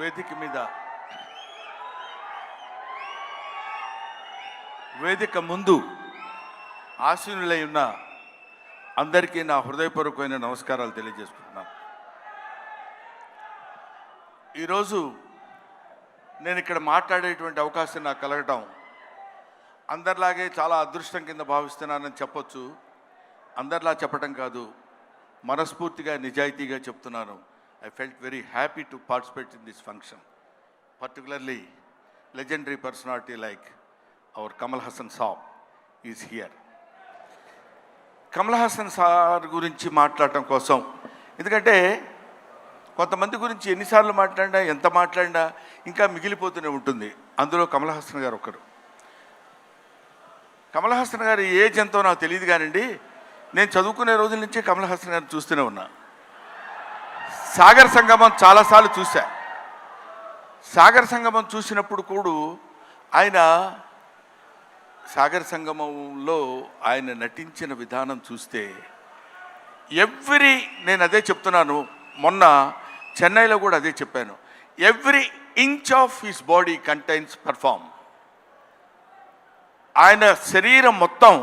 వేదిక ముందు ఆశీనులై ఉన్న అందరికీ నా హృదయపూర్వకమైన నమస్కారాలు తెలియజేసుకుంటున్నాను. ఈరోజు నేను ఇక్కడ మాట్లాడేటువంటి అవకాశం నాకు కలగటం అందరిలాగే చాలా అదృష్టం కింద భావిస్తున్నానని చెప్పొచ్చు. అందరిలా చెప్పటం కాదు, మనస్ఫూర్తిగా నిజాయితీగా చెప్తున్నాను. I felt very happy to participate in this function, particularly legendary personality like our Kamal Haasan Saab is here. Kamal Haasan sir గురించి మాట్లాడటం కోసం, ఎందుకంటే కొంతమంది గురించి ఎన్నిసార్లు మాట్లాడినా ఎంత మాట్లాడినా ఇంకా మిగిలిపోతూనే ఉంటుంది. అందులో కమల్ హాసన్ గారు ఒకరు. కమల్ హాసన్ గారు ఏజ్ ఎంతో నాకు తెలియదు కానండి, నేను చదువుకునే రోజుల నుంచి కమల్ హాసన్ గారిని చూస్తూనే ఉన్నా. సాగర్ సంగమం చాలాసార్లు చూశా. సాగర్ సంగమం చూసినప్పుడు కూడా ఆయన సాగర్ సంగమంలో ఆయన నటించిన విధానం చూస్తే నేను అదే చెప్తున్నాను, మొన్న చెన్నైలో కూడా అదే చెప్పాను. Every inch of his body contains perform. ఆయన శరీరం మొత్తం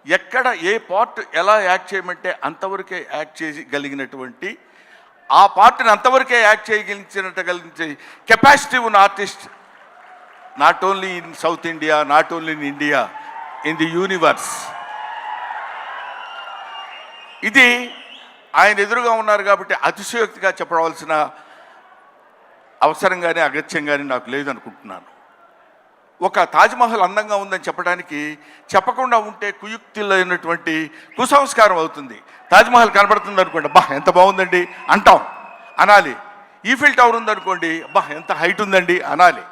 ఎక్కడ ఏ పార్ట్ ఎలా యాక్ట్ చేయమంటే అంతవరకే యాక్ట్ చేయగలిగినటువంటి, ఆ పార్ట్ని అంతవరకే యాక్ట్ చేయగలిగించే కెపాసిటీ ఉన్న artist, not only in south India, not only in India, in the universe. ఇది ఆయన ఎదురుగా ఉన్నారు కాబట్టి అతిశయోక్తిగా చెప్పవలసిన అవసరం కానీ అగత్యం కానీ నాకు లేదనుకుంటున్నాను. ఒక తాజ్మహల్ అందంగా ఉందని చెప్పడానికి చెప్పకుండా ఉంటే కుయుక్తిలో కుసంస్కారం అవుతుంది. తాజ్మహల్ కనబడుతుంది అనుకోండి, అబ్బా ఎంత బాగుందండి అంటాం, అనాలి. ఈఫిల్ టవర్ ఉందనుకోండి, అబ్బా ఎంత హైట్ ఉందండి అనాలి.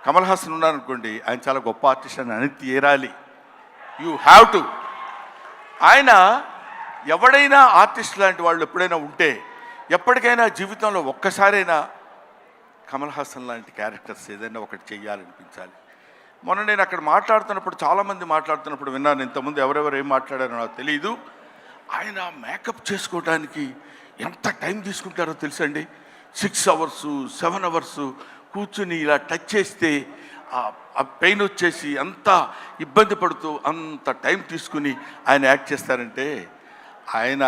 కమల్ హాసన్ ఉన్నారనుకోండి, ఆయన చాలా గొప్ప ఆర్టిస్ట్ అని అని తీరాలి. You have to. ఆయన ఎవడైనా ఆర్టిస్ట్ లాంటి వాళ్ళు ఎప్పుడైనా ఉంటే ఎప్పటికైనా జీవితంలో ఒక్కసారైనా కమల్ హాసన్ లాంటి క్యారెక్టర్స్ ఏదైనా ఒకటి చెయ్యాలనిపించాలి. మొన్న నేను అక్కడ మాట్లాడుతున్నప్పుడు చాలామంది మాట్లాడుతున్నప్పుడు విన్నాను. ఇంతకుముందు ఎవరెవరు ఏం మాట్లాడారో నాకు తెలియదు. ఆయన మేకప్ చేసుకోవడానికి ఎంత టైం తీసుకుంటారో తెలుసండి. 6 hours 7 hours కూర్చుని ఇలా టచ్ చేస్తే ఆ పెయిన్ వచ్చేసి అంత ఇబ్బంది పడుతూ అంత టైం తీసుకుని ఆయన యాక్ట్ చేస్తారంటే, ఆయన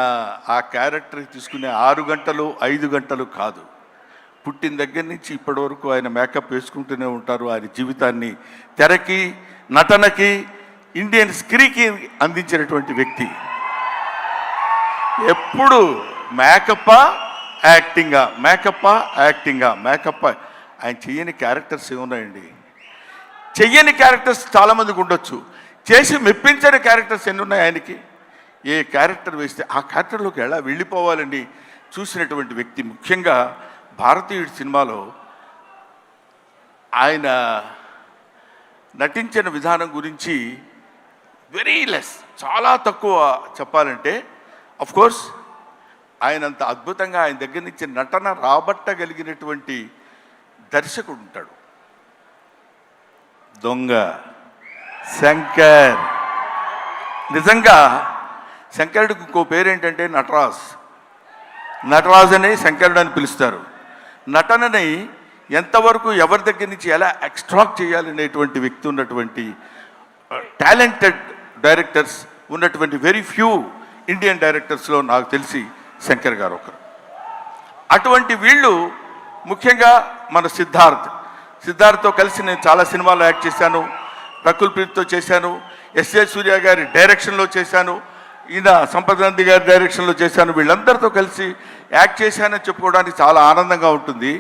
ఆ క్యారెక్టర్కి తీసుకునే 6 గంటలు 5 గంటలు కాదు, పుట్టిన దగ్గర నుంచి ఇప్పటి వరకు ఆయన మేకప్ వేసుకుంటూనే ఉంటారు. ఆయన జీవితాన్ని తెరకి, నటనకి, ఇండియన్ స్క్రీన్కి అందించినటువంటి వ్యక్తి. ఎప్పుడు మేకప్పా యాక్టింగా, మేకప్పా యాక్టింగా, మేకప్పా. ఆయన చెయ్యని క్యారెక్టర్స్ ఏమున్నాయండి? చెయ్యని క్యారెక్టర్స్ చాలామందికి ఉండొచ్చు, చేసి మెప్పించని క్యారెక్టర్స్ ఎన్ని ఉన్నాయి ఆయనకి. ఏ క్యారెక్టర్ వేస్తే ఆ క్యారెక్టర్లోకి ఎలా వెళ్ళిపోవాలని చూసినటువంటి వ్యక్తి. ముఖ్యంగా భారతీయుడి సినిమాలో ఆయన నటించిన విధానం గురించి వెరీ లెస్, చాలా తక్కువ చెప్పాలంటే. కోర్స్ ఆయనంత అద్భుతంగా ఆయన దగ్గర నుంచి నటన రాబట్టగలిగినటువంటి దర్శకుడు ఉంటాడు. దొంగ శంకర్. నిజంగా శంకరుడికి ఇంకో పేరేంటంటే నటరాజ్ అని శంకరుడు అని పిలుస్తారు. నటనని ఎంతవరకు ఎవరి దగ్గర నుంచి ఎలా ఎక్స్ట్రాక్ట్ చేయాలనేటువంటి వ్యక్తి ఉన్నటువంటి టాలెంటెడ్ డైరెక్టర్స్ ఉన్నటువంటి వెరీ ఫ్యూ ఇండియన్ డైరెక్టర్స్లో నాకు తెలిసి శంకర్ గారు ఒకరు. అటువంటి వీళ్ళు ముఖ్యంగా మన సిద్ధార్థ్తో కలిసి నేను చాలా సినిమాల్లో యాక్ట్ చేశాను. రకుల్ ప్రీత్తో చేశాను, ఎస్ఏ సూర్య గారి డైరెక్షన్లో చేశాను, ఈయన సంపత్ గాంధీ గారి డైరెక్షన్లో చేశాను. వీళ్ళందరితో కలిసి యాక్ట్ చేశానని చెప్పుకోవడానికి చాలా ఆనందంగా ఉంటుంది.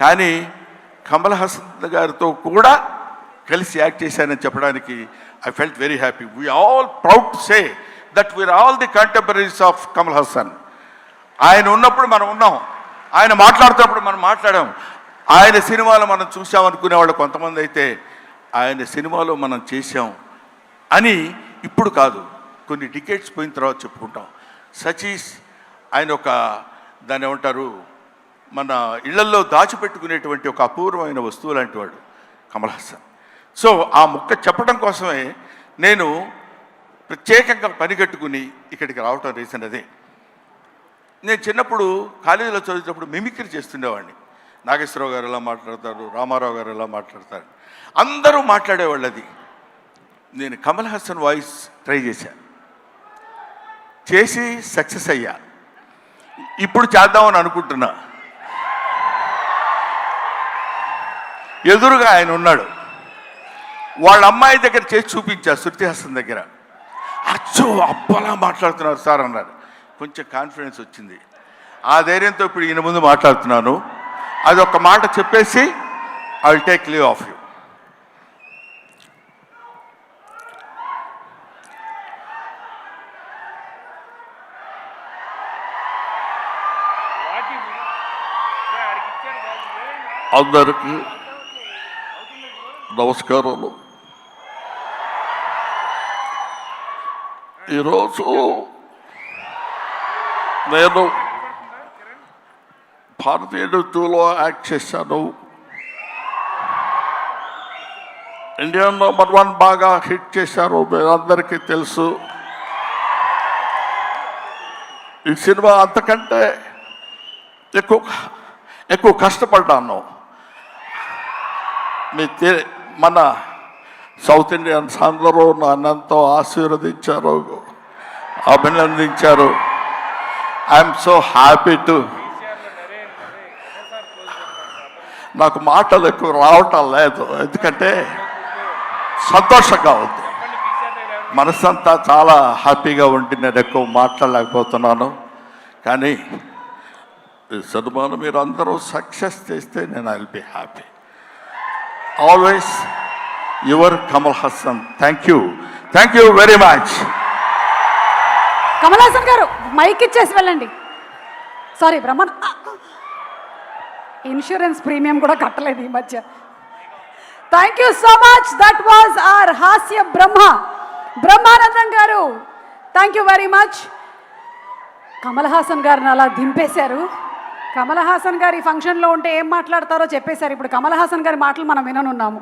కానీ కమల్ హాసన్ గారితో కూడా కలిసి యాక్ట్ చేశానని చెప్పడానికి I felt very happy. We all proud to say that we're all the contemporaries of Kamal Haasan. ఆయన ఉన్నప్పుడు మనం ఉన్నాం, ఆయన మాట్లాడుతున్నప్పుడు మనం మాట్లాడాం. ఆయన సినిమాలో మనం చూసామనుకునే వాళ్ళు కొంతమంది అయితే ఆయన సినిమాలో మనం చేశాం అని ఇప్పుడు కాదు, కొన్ని డికేట్స్ పోయిన తర్వాత చెప్పుకుంటాం. సచీస్ ఆయన దాన్ని ఏమంటారు, మన ఇళ్లల్లో దాచిపెట్టుకునేటువంటి ఒక అపూర్వమైన వస్తువు లాంటి వాడు కమల్ హాసన్. సో ఆ ముక్క చెప్పడం కోసమే నేను ప్రత్యేకంగా పనిగట్టుకుని ఇక్కడికి రావటం రీజన్ అదే. నేను చిన్నప్పుడు కాలేజీలో చదివేటప్పుడు మిమిక్రీ చేస్తుండేవాడిని. నాగేశ్వరరావు గారు ఎలా మాట్లాడతారు, రామారావు గారు ఎలా మాట్లాడతారు, అందరూ మాట్లాడేవాళ్ళు. అది నేను కమల్ హాసన్ వాయిస్ ట్రై చేసి సక్సెస్ అయ్యా. ఇప్పుడు చేద్దామని అనుకుంటున్నా. ఎదురుగా ఆయన ఉన్నాడు, వాళ్ళ అమ్మాయి దగ్గర చేసి చూపించా, శృతి హాసన్ దగ్గర. అచ్చో అబ్బలా మాట్లాడుతున్నారు సార్ అన్నారు. కొంచెం కాన్ఫిడెన్స్ వచ్చింది. ఆ ధైర్యంతో ఇప్పుడు ఈయన ముందు మాట్లాడుతున్నాను. అది ఒక మాట చెప్పేసి I will take leave of you. అందరికీ నమస్కారాలు. ఈరోజు నేను భారతీయ నృత్యంలో యాక్ట్ చేశాను. ఇండియా #1 బాగా హిట్ చేశారు, మీరందరికీ తెలుసు. ఈ సినిమా అంతకంటే ఎక్కువ కష్టపడ్డాను. మన సౌత్ ఇండియన్స్ అందరూ నన్నంతో ఆశీర్వదించారు, అభినందించారు. I'm so happy to. నాకు మాటలు ఎక్కువ రావటం లేదు, ఎందుకంటే సంతోషంగా ఉంది. మనసంతా చాలా హ్యాపీగా ఉండి నేను ఎక్కువ మాట్లాడలేకపోతున్నాను. కానీ ఈ సినిమాను మీరు అందరూ సక్సెస్ చేస్తే నేను I will be happy. Always your Kamal Haasan. Thank you very much. Kamal Haasan గారు మైక్ ఇచ్చేసి వెళ్ళండి. సారీ బ్రహ్మన్, ఇన్సూరెన్స్ ప్రీమియం కూడా కట్టలేదు ఈ మధ్య. Thank you so much. That was our హాస్య బ్రహ్మానందం గారు. Thank you very much. Kamal Haasan గారిని అలా దింపేశారు. కమల్ హాసన్ గారి ఫంక్షన్లో ఉంటే ఏం మాట్లాడతారో చెప్పేశారు. ఇప్పుడు కమల్ హాసన్ గారి మాటలు మనం విననున్నాము.